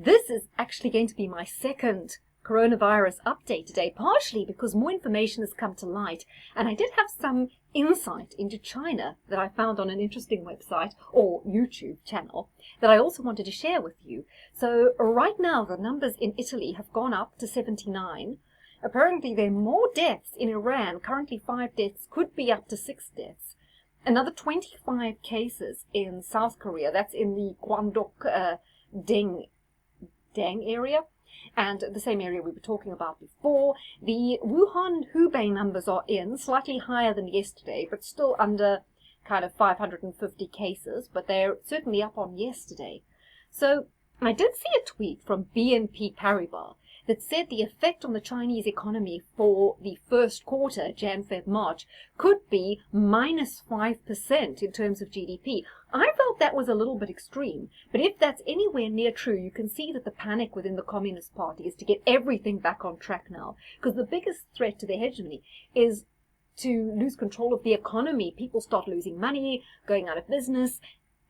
This is actually going to be my second coronavirus update today, partially because more information has come to light, and I did have some insight into China that I found on an interesting website or YouTube channel that I also wanted to share with you. So right now the numbers in Italy have gone up to 79. Apparently there are more deaths in Iran, currently 5 deaths, could be up to 6 deaths. Another 25 cases in South Korea, that's in the Gwangdong Deng area, and the same area we were talking about before. The Wuhan Hubei numbers are in, slightly higher than yesterday, but still under kind of 550 cases, but they're certainly up on yesterday. So I did see a tweet from BNP Paribas that said the effect on the Chinese economy for the first quarter, Jan, Feb, March, could be minus 5% in terms of GDP. I felt that was a little bit extreme, but if that's anywhere near true, you can see that the panic within the Communist Party is to get everything back on track now, because the biggest threat to their hegemony is to lose control of the economy. People start losing money, going out of business.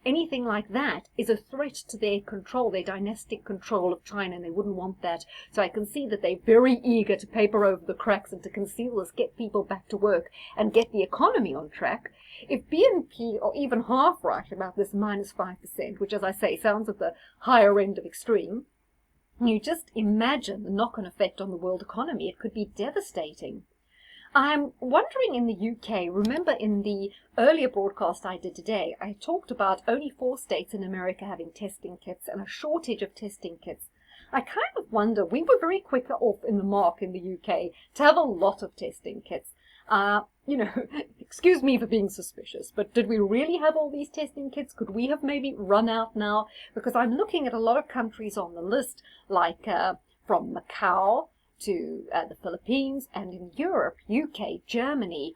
Anything like that is a threat to their control, their dynastic control of China, and they wouldn't want that. So I can see that they're very eager to paper over the cracks and to conceal this, get people back to work, and get the economy on track. If BNP are even half right about this minus 5%, which, as I say, sounds at the higher end of extreme, you just imagine the knock-on effect on the world economy. It could be devastating. I'm wondering in the UK, remember in the earlier broadcast I did today, I talked about only 4 states in America having testing kits and a shortage of testing kits. I kind of wonder, we were very quicker off in the mark in the UK to have a lot of testing kits. Excuse me for being suspicious, but did we really have all these testing kits? Could we have maybe run out now? Because I'm looking at a lot of countries on the list, like from Macau to the Philippines, and in Europe, UK, Germany,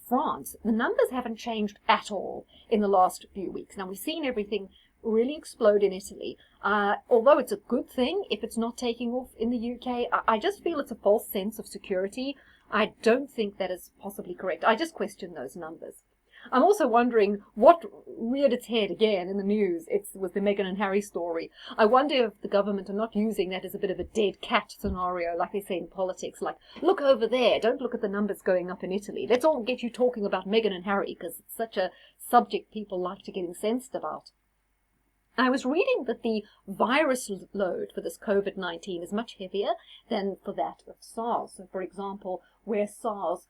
France. The numbers haven't changed at all in the last few weeks. Now, we've seen everything really explode in Italy. Although it's a good thing if it's not taking off in the UK, I just feel it's a false sense of security. I don't think that is possibly correct. I just question those numbers. I'm also wondering what reared its head again in the news. It was the Meghan and Harry story. I wonder if the government are not using that as a bit of a dead cat scenario, like they say in politics, like, look over there, don't look at the numbers going up in Italy. Let's all get you talking about Meghan and Harry, because it's such a subject people like to get incensed about. I was reading that the virus load for this COVID-19 is much heavier than for that of SARS. So, for example, where SARS,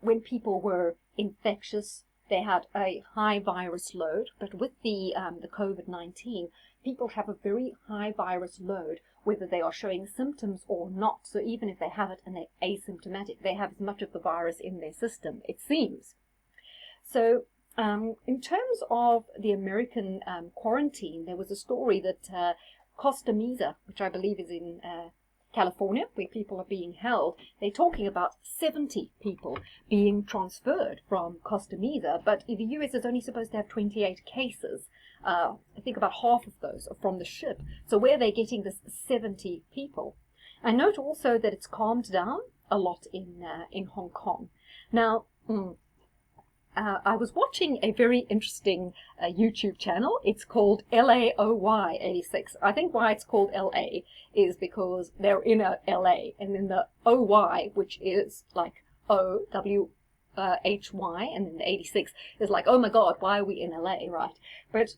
when people were infectious, they had a high virus load, but with the COVID-19, people have a very high virus load, whether they are showing symptoms or not. So even if they have it and they're asymptomatic, they have as much of the virus in their system, it seems. So in terms of the American quarantine, there was a story that Costa Mesa, which I believe is in California, where people are being held, they're talking about 70 people being transferred from Costa Mesa, but the US is only supposed to have 28 cases. I think about half of those are from the ship. So where are they getting this 70 people? I note also that it's calmed down a lot in Hong Kong. Now, I was watching a very interesting YouTube channel. It's called LAOY86. I think why it's called LA is because they're in a LA, and then the OY, which is like OWHY, and then the 86 is like, oh my God, why are we in LA, right? But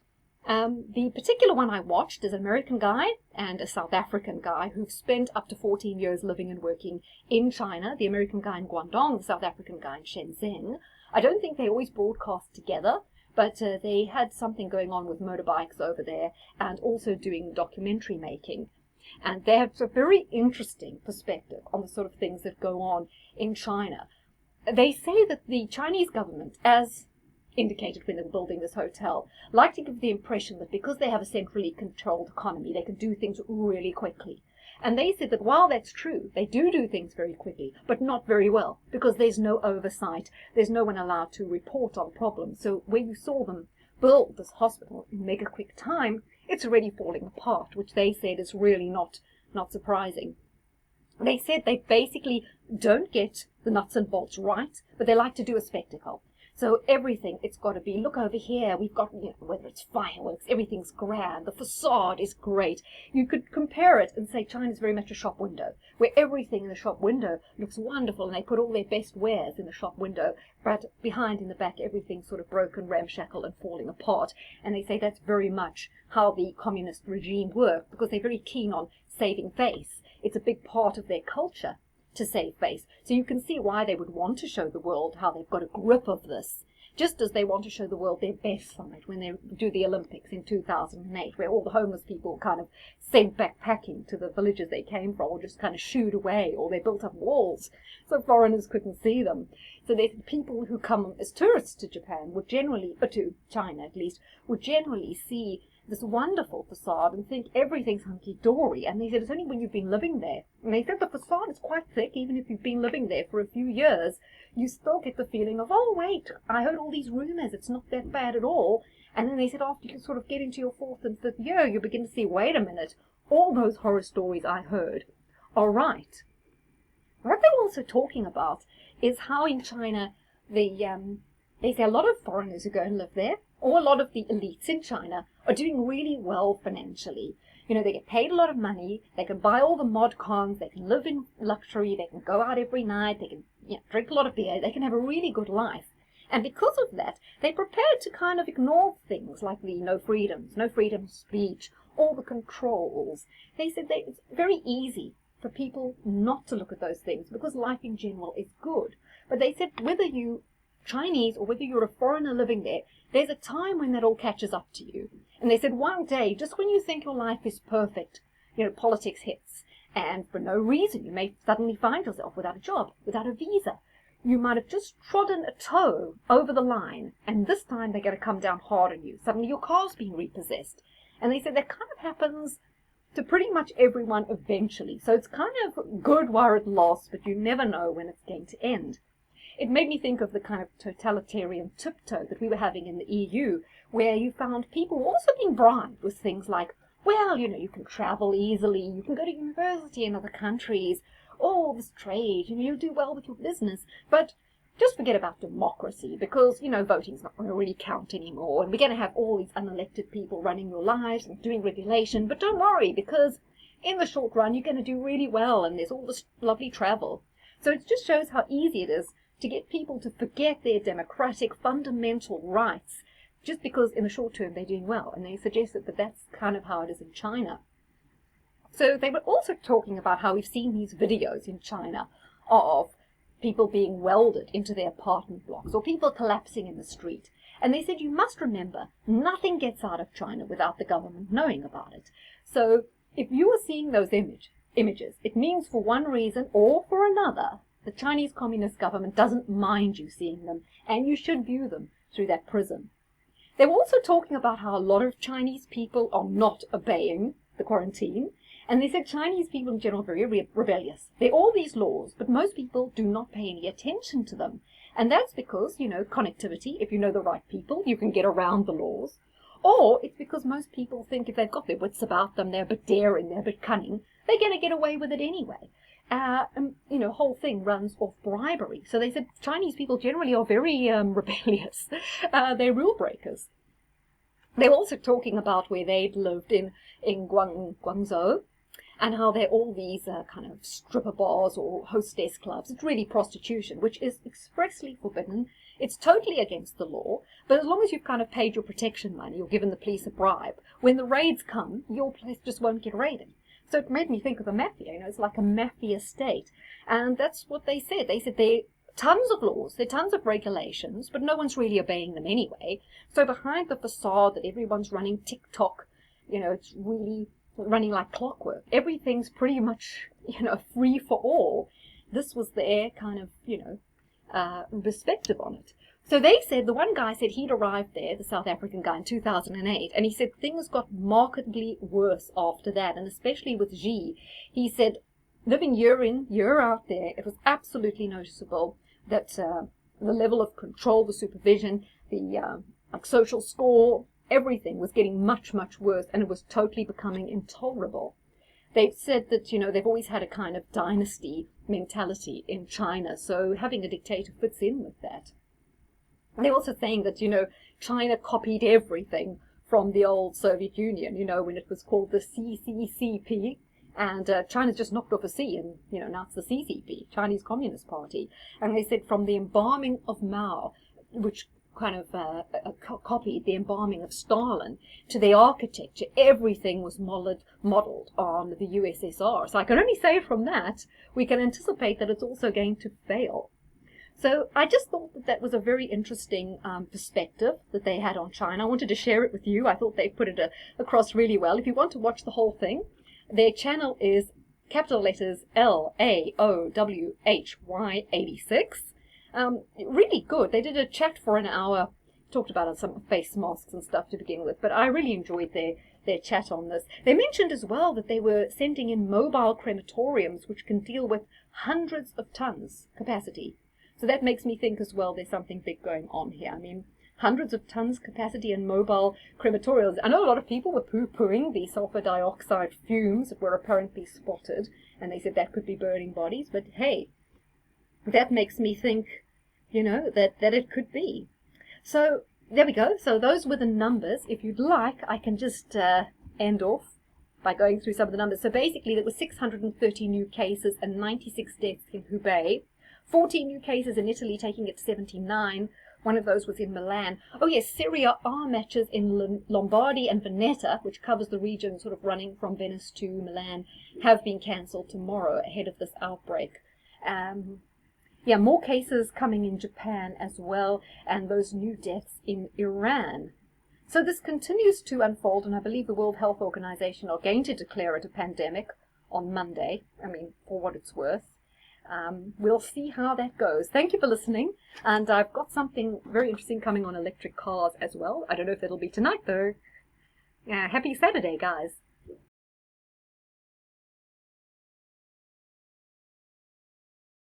the particular one I watched is an American guy and a South African guy who've spent up to 14 years living and working in China. The American guy in Guangdong, the South African guy in Shenzhen. I don't think they always broadcast together, but they had something going on with motorbikes over there and also doing documentary making. And they have a very interesting perspective on the sort of things that go on in China. They say that the Chinese government, as indicated when they were building this hotel, like to give the impression that because they have a centrally controlled economy, they can do things really quickly. And they said that while that's true, they do things very quickly, but not very well, because there's no oversight. There's no one allowed to report on problems. So when you saw them build this hospital in mega quick time, it's already falling apart, which they said is really not surprising. They said they basically don't get the nuts and bolts right, but they like to do a spectacle. So everything, it's got to be, look over here, we've got, whether it's fireworks, everything's grand, the facade is great. You could compare it and say China's very much a shop window, where everything in the shop window looks wonderful, and they put all their best wares in the shop window, but behind, in the back, everything's sort of broken, ramshackle, and falling apart. And they say that's very much how the communist regime worked, because they're very keen on saving face. It's a big part of their culture to save face. So you can see why they would want to show the world how they've got a grip of this, just as they want to show the world their best side when they do the Olympics in 2008, where all the homeless people kind of sent backpacking to the villages they came from, or just kind of shooed away, or they built up walls so foreigners couldn't see them. So the people who come as tourists to Japan would generally, or to China at least, would generally see this wonderful facade and think everything's hunky-dory. And they said it's only when you've been living there. And they said the facade is quite thick, even if you've been living there for a few years. You still get the feeling of, oh, wait, I heard all these rumors, it's not that bad at all. And then they said after you sort of get into your fourth and fifth year, you begin to see, wait a minute, all those horror stories I heard are right. What they're also talking about is how in China they say a lot of foreigners who go and live there, or a lot of the elites in China, are doing really well financially. They get paid a lot of money, they can buy all the mod cons, they can live in luxury, they can go out every night, they can drink a lot of beer, they can have a really good life. And because of that, they're prepared to kind of ignore things like the no freedom of speech, all the controls. They said that it's very easy for people not to look at those things because life in general is good. But they said whether you Chinese or whether you're a foreigner living there, there's a time when that all catches up to you. And they said one day, just when you think your life is perfect, politics hits. And for no reason, you may suddenly find yourself without a job, without a visa. You might have just trodden a toe over the line, and this time they're going to come down hard on you. Suddenly your car's being repossessed. And they said that kind of happens to pretty much everyone eventually. So it's kind of good while it lasts, but you never know when it's going to end. It made me think of the kind of totalitarian tiptoe that we were having in the EU, where you found people also being bribed with things like, well, you can travel easily, you can go to university in other countries, all this trade, you'll do well with your business, but just forget about democracy, because, voting's not going to really count anymore, and we're going to have all these unelected people running your lives and doing regulation, but don't worry, because in the short run you're going to do really well, and there's all this lovely travel. So it just shows how easy it is to get people to forget their democratic fundamental rights just because in the short term they're doing well. And they suggested that that's kind of how it is in China. So they were also talking about how we've seen these videos in China of people being welded into their apartment blocks or people collapsing in the street. And they said, you must remember, nothing gets out of China without the government knowing about it. So if you are seeing those images, it means for one reason or for another, the Chinese Communist government doesn't mind you seeing them, and you should view them through that prism. They were also talking about how a lot of Chinese people are not obeying the quarantine, and they said Chinese people in general are very rebellious. There are all these laws, but most people do not pay any attention to them. And that's because, connectivity, if you know the right people, you can get around the laws. Or it's because most people think if they've got their wits about them, they're a bit daring, they're a bit cunning, they're going to get away with it anyway. Whole thing runs off bribery. So they said Chinese people generally are very rebellious. They're rule breakers. They were also talking about where they'd lived in Guangzhou, and how they're all these kind of stripper bars or hostess clubs. It's really prostitution, which is expressly forbidden. It's totally against the law, but as long as you've kind of paid your protection money or given the police a bribe, when the raids come, your place just won't get raided. So it made me think of the mafia, it's like a mafia state. And that's what they said. They said there are tons of laws, there are tons of regulations, but no one's really obeying them anyway. So behind the facade that everyone's running TikTok, it's really running like clockwork. Everything's pretty much, free for all. This was their kind of, perspective on it. So they said, the one guy said he'd arrived there, the South African guy, in 2008, and he said things got markedly worse after that, and especially with Xi. He said, living year in, year out there, it was absolutely noticeable that the level of control, the supervision, the social score, everything was getting much, much worse, and it was totally becoming intolerable. They've said that, they've always had a kind of dynasty mentality in China, so having a dictator fits in with that. And they're also saying that, China copied everything from the old Soviet Union, when it was called the CCCP. And China's just knocked off a C, and, now it's the CCP, Chinese Communist Party. And they said from the embalming of Mao, which kind of copied the embalming of Stalin, to the architecture, everything was modeled on the USSR. So I can only say from that, we can anticipate that it's also going to fail. So I just thought that that was a very interesting perspective that they had on China. I wanted to share it with you. I thought they put it across really well. If you want to watch the whole thing, their channel is capital letters LAOWHY86. Really good. They did a chat for an hour, talked about some face masks and stuff to begin with, but I really enjoyed their chat on this. They mentioned as well that they were sending in mobile crematoriums which can deal with hundreds of tons capacity. So that makes me think as well there's something big going on here. I mean, hundreds of tons capacity in mobile crematoriums. I know a lot of people were poo-pooing the sulfur dioxide fumes that were apparently spotted, and they said that could be burning bodies, but hey, that makes me think, that it could be. So there we go. So those were the numbers. If you'd like, I can just end off by going through some of the numbers. So basically there were 630 new cases and 96 deaths in Hubei. 14 new cases in Italy, taking it to 79. One of those was in Milan. Oh yes, Serie A matches in Lombardy and Veneta, which covers the region sort of running from Venice to Milan, have been cancelled tomorrow ahead of this outbreak. More cases coming in Japan as well, and those new deaths in Iran. So this continues to unfold, and I believe the World Health Organization are going to declare it a pandemic on Monday. I mean, for what it's worth. We'll see how that goes. Thank you for listening, and I've got something very interesting coming on electric cars as well. I don't know if it'll be tonight though. Happy Saturday, guys.